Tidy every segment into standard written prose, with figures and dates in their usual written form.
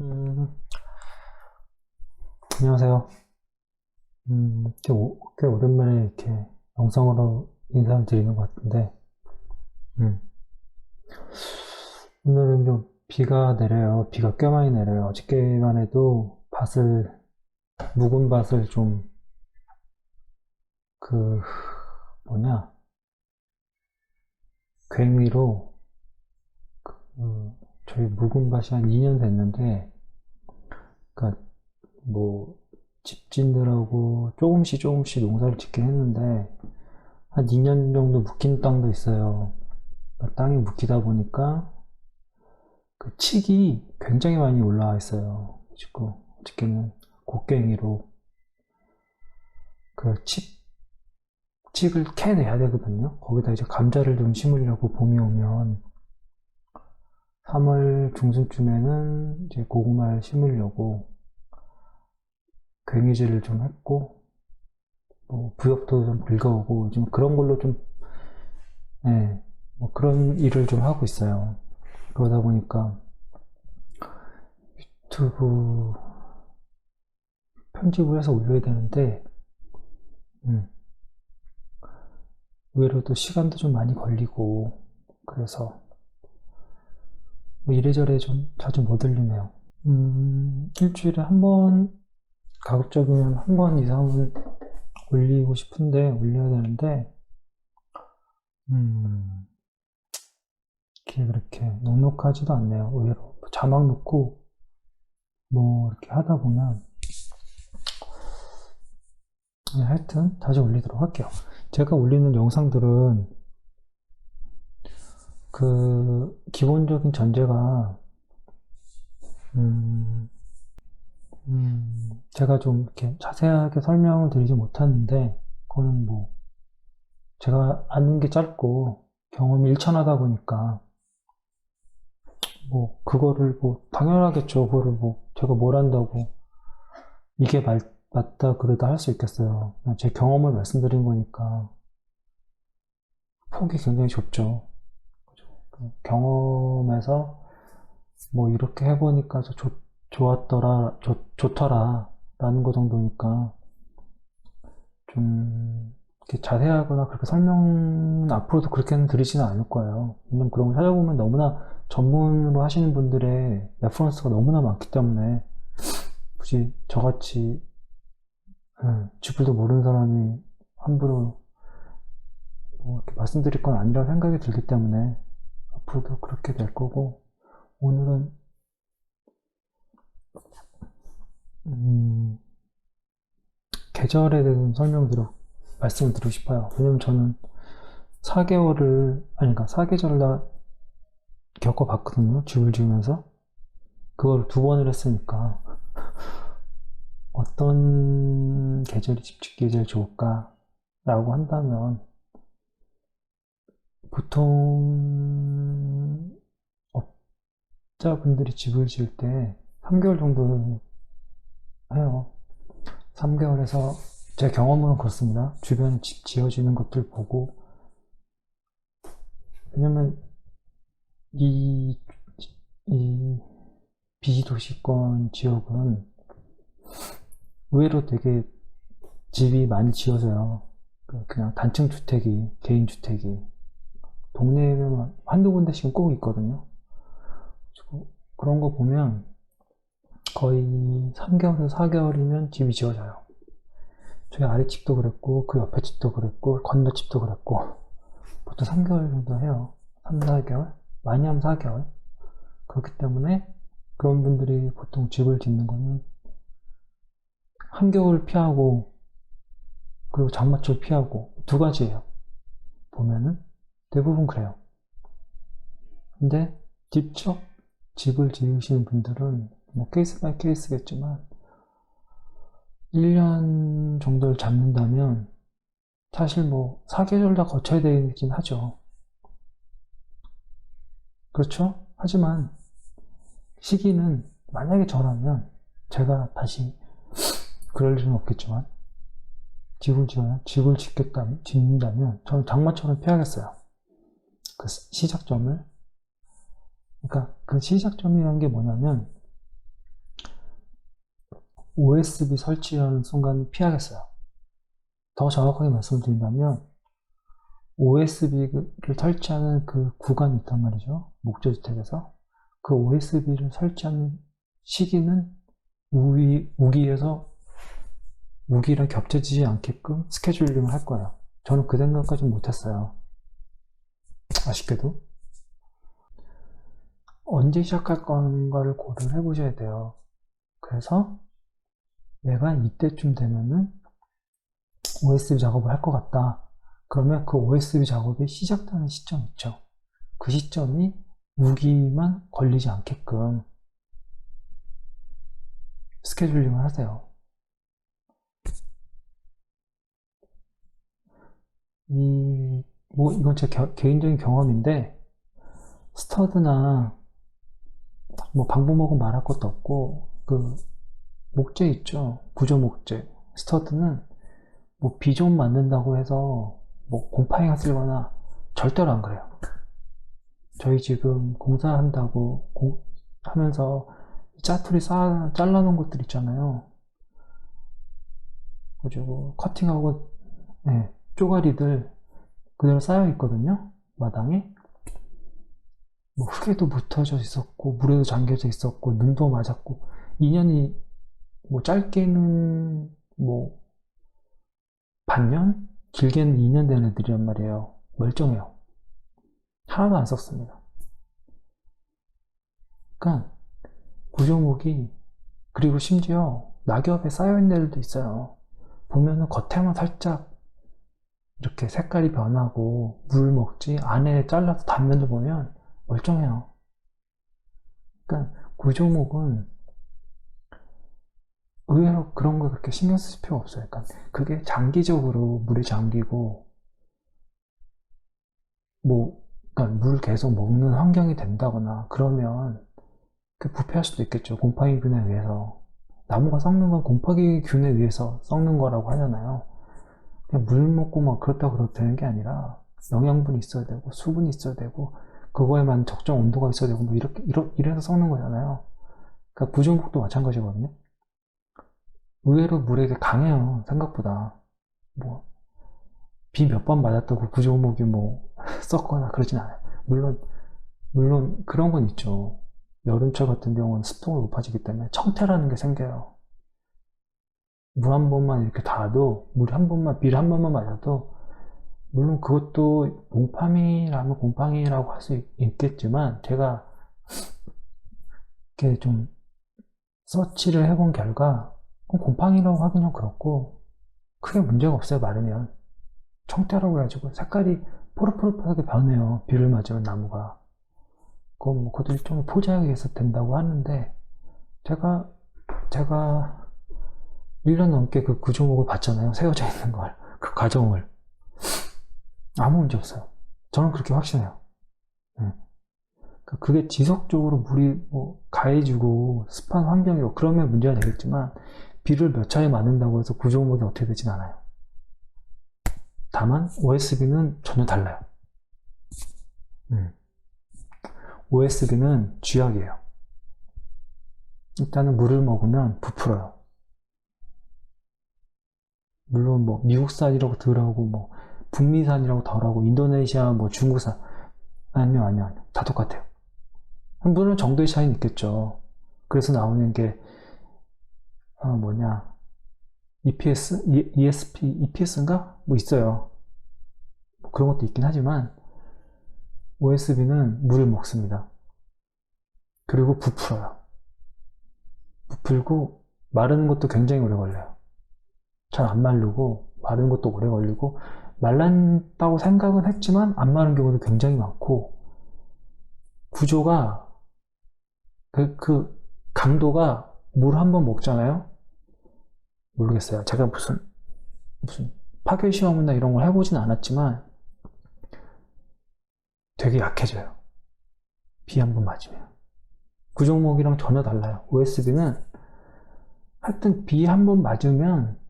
음, 안녕하세요. 꽤 오랜만에 이렇게 영상으로 인사를 드리는 것 같은데, 음, 오늘은 좀 비가 내려요. 비가 꽤 많이 내려요. 어저께만 해도 묵은 밭을 좀, 그, 뭐냐, 괭이로, 저희 묵은 밭이 한 2년 됐는데, 그니까 뭐, 집 짓느라고 조금씩 농사를 짓긴 했는데, 한 2년 정도 묵힌 땅도 있어요. 땅이 묵히다 보니까, 그 칡이 굉장히 많이 올라와 있어요. 지금 어저께는 곡괭이로 그 칡을 캐내야 되거든요. 거기다 이제 감자를 좀 심으려고 봄이 오면 3월 중순쯤에는 이제 고구마를 심으려고 괭이질을 좀 했고, 뭐 부엽도 좀 긁어오고 좀 그런 걸로 좀, 예, 뭐 그런 일을 좀 하고 있어요. 그러다 보니까 유튜브 편집을 해서 올려야 되는데, 음, 의외로 또 시간도 좀 많이 걸리고, 그래서 뭐 이래저래 좀 자주 못 올리네요. 일주일에 한 번, 가급적이면 한 번 이상은 올리고 싶은데, 올려야 되는데, 음, 이게 그렇게 넉넉하지도 않네요. 의외로. 자막 넣고, 뭐, 이렇게 하다 보면, 하여튼, 자주 올리도록 할게요. 제가 올리는 영상들은, 기본적인 전제가, 음, 제가 좀 이렇게 자세하게 설명을 드리지 못하는데, 그거는 뭐, 제가 아는 게 짧고 경험이 일천하다 보니까 뭐 그거를 뭐 당연하겠죠. 그거를 뭐 제가 뭘 안다고 이게 맞다 그러다 할 수 있겠어요. 제 경험을 말씀드린 거니까 폭이 굉장히 좁죠. 경험에서 뭐 이렇게 해보니까 좋았더라, 좋더라 라는 거 정도니까 좀 이렇게 자세하거나 그렇게 설명은 앞으로도 그렇게는 드리지는 않을 거예요. 왜냐면 그런 거 찾아보면 너무나 전문으로 하시는 분들의 레퍼런스가 너무나 많기 때문에 굳이 저같이 쥐뿔도 모르는 사람이 함부로 뭐 이렇게 말씀드릴 건 아니라고 생각이 들기 때문에 앞으로도 그렇게 될 거고, 오늘은 음, 계절에 대한 말씀을 드리고 싶어요. 왜냐면 저는 4개월을, 아니, 그러니까 4계절을 다 겪어봤거든요. 집을 지으면서. 그걸 2번을 했으니까 어떤 계절이 집 짓기에 제일 좋을까라고 한다면 보통 업자분들이 집을 지을 때 3개월 정도는 해요. 3개월에서 제 경험으로는 그렇습니다. 주변에 집 지어지는 것들 보고, 왜냐면 이, 이 비도시권 지역은 의외로 되게 집이 많이 지어져요. 그냥 단층 주택이, 개인 주택이 동네에는 한두 군데씩은 꼭 있거든요. 그리고 그런 거 보면 거의 3개월에서 4개월이면 집이 지어져요. 저희 아랫집도 그랬고, 그 옆에 집도 그랬고, 건너집도 그랬고, 보통 3개월 정도 해요. 3, 4개월? 많이 하면 4개월. 그렇기 때문에 그런 분들이 보통 집을 짓는 거는 한겨울 피하고, 그리고 장마철 피하고, 2가지예요. 보면은 대부분 그래요. 근데 직접 집을 지으시는 분들은 뭐 케이스 바이 케이스겠지만 1년 정도를 잡는다면 사실 뭐 4계절 다 거쳐야 되긴 하죠. 그렇죠? 하지만 시기는 만약에 저라면 제가 다시 그럴 일은 없겠지만 집을 짓는다면 저는 장마철은 피하겠어요. 그 시작점을. 그러니까 그 시작점이라는 게 뭐냐면 OSB 설치하는 순간 피하겠어요. 더 정확하게 말씀드린다면 OSB를 설치하는 그 구간이 있단 말이죠. 목조주택에서. 그 OSB를 설치하는 시기는 우기에서 우기랑 겹쳐지지 않게끔 스케줄링을 할 거예요. 저는 그 생각까지는 못했어요. 아쉽게도. 언제 시작할 건가를 고려를 해보셔야 돼요. 그래서 내가 이때쯤 되면은 OSB 작업을 할 것 같다. 그러면 그 OSB 작업이 시작되는 시점 있죠. 그 시점이 우기만 걸리지 않게끔 스케줄링을 하세요. 이건 제 개인적인 경험인데, 스터드나, 방부목은 말할 것도 없고, 목재 있죠. 구조 목재. 스터드는, 비 좀 맞는다고 해서, 곰팡이가 쓸거나, 절대로 안 그래요. 저희 지금 공사한다고, 하면서, 짜투리 잘라놓은 것들 있잖아요. 그리고 커팅하고, 네, 쪼가리들 그대로 쌓여 있거든요. 마당에. 흙에도 묻어져 있었고, 물에도 잠겨져 있었고, 눈도 맞았고, 2년이, 짧게는, 반년? 길게는 2년 된 애들이란 말이에요. 멀쩡해요. 하나도 안 썩습니다. 그러니까, 구조목이, 그리고 심지어, 낙엽에 쌓여있는 애들도 있어요. 보면은 겉에만 살짝, 이렇게 색깔이 변하고, 물 먹지, 안에 잘라서 단면도 보면, 멀쩡해요. 그러니까, 구조목은, 의외로 그런 거 그렇게 신경 쓸 필요 없어요. 그러니까 그게 장기적으로 물에 잠기고, 그러니까 물 계속 먹는 환경이 된다거나 그러면 부패할 수도 있겠죠. 곰팡이균에 의해서. 나무가 썩는 건 곰팡이균에 의해서 썩는 거라고 하잖아요. 그냥 물 먹고 그렇다고 되는 게 아니라 영양분이 있어야 되고 수분이 있어야 되고 그거에만 적정 온도가 있어야 되고 이래서 썩는 거잖아요. 그러니까 부종목도 마찬가지거든요. 의외로 물에 강해요. 생각보다. 비 몇 번 맞았다고 구조목이 썩거나 그러진 않아요. 물론 그런 건 있죠. 여름철 같은 경우는 습도가 높아지기 때문에 청태라는 게 생겨요. 물 한 번만 이렇게 닿아도, 비를 한 번만 맞아도, 물론 그것도 곰팡이라면 곰팡이라고 할 수 있겠지만, 제가 이렇게 좀 서치를 해본 결과, 곰팡이라고 하긴 좀 그렇고, 크게 문제가 없어요, 마르면. 청태라고 해가지고 색깔이 포릇포릇하게 변해요. 비를 맞으면 나무가. 그것도 일종의 포자에 의해서 된다고 하는데, 제가 1년 넘게 그 구조목을 봤잖아요. 세워져 있는 걸. 그 과정을. 아무 문제 없어요. 저는 그렇게 확신해요. 그게 지속적으로 물이 가해지고 습한 환경이고 그러면 문제가 되겠지만, 비를 몇 차례 맞는다고 해서 구조목이 어떻게 되진 않아요. 다만 OSB는 전혀 달라요. OSB는 쥐약이에요. 일단은 물을 먹으면 부풀어요. 물론 미국산이라고 덜하고 북미산이라고 덜하고 인도네시아 중국산 아니요 다 똑같아요. 물론 정도의 차이는 있겠죠. 그래서 나오는 게 EPS, ESP, EPS인가? 있어요. 그런 것도 있긴 하지만 OSB는 물을 먹습니다. 그리고 부풀어요. 부풀고 마르는 것도 굉장히 오래 걸려요. 잘 안 마르고 마르는 것도 오래 걸리고 말랐다고 생각은 했지만 안 마른 경우도 굉장히 많고 구조가 그 강도가 물 한 번 먹잖아요. 모르겠어요. 제가 무슨 파괴 시험이나 이런 걸 해보진 않았지만 되게 약해져요. 비 한 번 맞으면. 구종목이랑 전혀 달라요. OSB는 하여튼 비 한 번 맞으면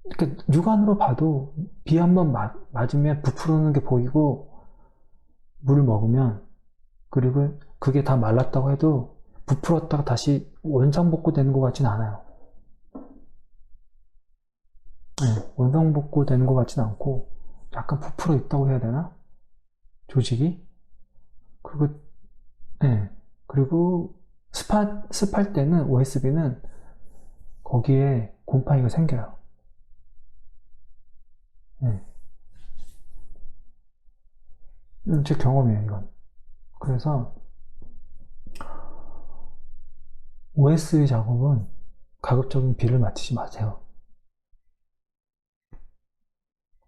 이렇게 육안으로 봐도 비 한 번 맞으면 부풀어오는 게 보이고 물을 먹으면 그리고 그게 다 말랐다고 해도 부풀었다가 다시 원상복구되는 것 같진 않아요. 네, 원상복구되는 것 같진 않고 약간 부풀어 있다고 해야 되나? 조직이? 그리고 네, 그리고 습할 때는 OSB는 거기에 곰팡이가 생겨요. 네, 제 경험이에요, 이건. 그래서 OSB 작업은 가급적이면 비를 맞추지 마세요.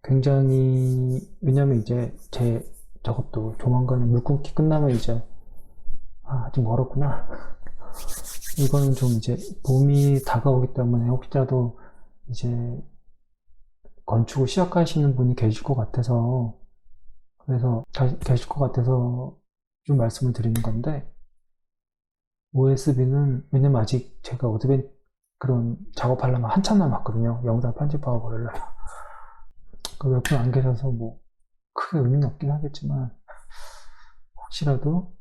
굉장히, 왜냐면 이제 제 작업도 조만간 물 뿜기 끝나면 이제, 아직 멀었구나. 이거는 좀 이제 봄이 다가오기 때문에 혹시라도 이제 건축을 시작하시는 분이 계실 것 같아서, 그래서 계실 것 같아서 좀 말씀을 드리는 건데, OSB는, 왜냐면 아직 제가 어드벤 그런 작업하려면 한참 남았거든요. 영상 편집하고 그러려면. 몇 분 안 계셔서 뭐, 크게 의미는 없긴 하겠지만, 혹시라도,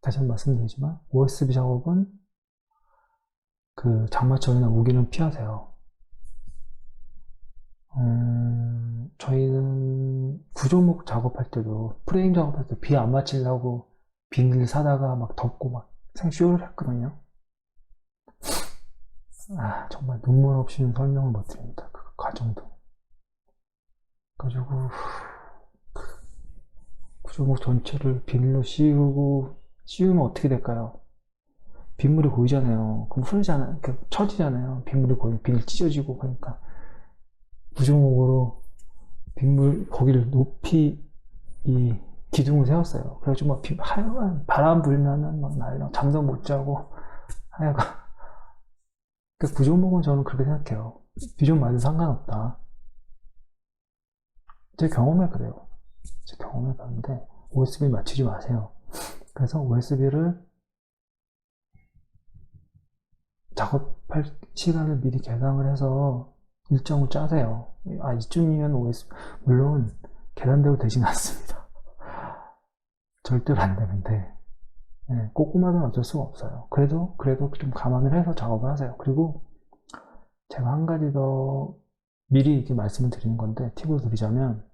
다시 한번 말씀드리지만, OSB 작업은 그 장마철이나 우기는 피하세요. 저희는 구조목 작업할 때도, 프레임 작업할 때 비 안 맞히려고 비닐 사다가 막 덮고 막 생쇼를 했거든요. 정말 눈물 없이는 설명을 못 드립니다. 그 과정도. 그래가지고, 구조목 전체를 비닐로 씌우면 어떻게 될까요? 빗물이 고이잖아요. 그럼 흐르잖아요. 처지잖아요. 빗물이 고이면 비닐 찢어지고, 그러니까. 구조목으로 빗물, 거기를 높이 이 기둥을 세웠어요. 그래가지고 막 하여간 바람 불면은 막 날라 잠도 못 자고 하여간 그 구조목은 저는 그렇게 생각해요. 비 좀 맞아도 상관없다. 제 경험에 그래요. 제 경험에 그런데 OSB 맞추지 마세요. 그래서 OSB를 작업할 시간을 미리 계산을 해서 일정을 짜세요. 이쯤이면 OSB 물론 계산대로 되진 않습니다. 절대로 안 되는데 네, 꼼꼼하면 어쩔 수가 없어요. 그래도 좀 감안을 해서 작업을 하세요. 그리고 제가 한 가지 더 미리 이렇게 말씀을 드리는 건데, 팁을 드리자면,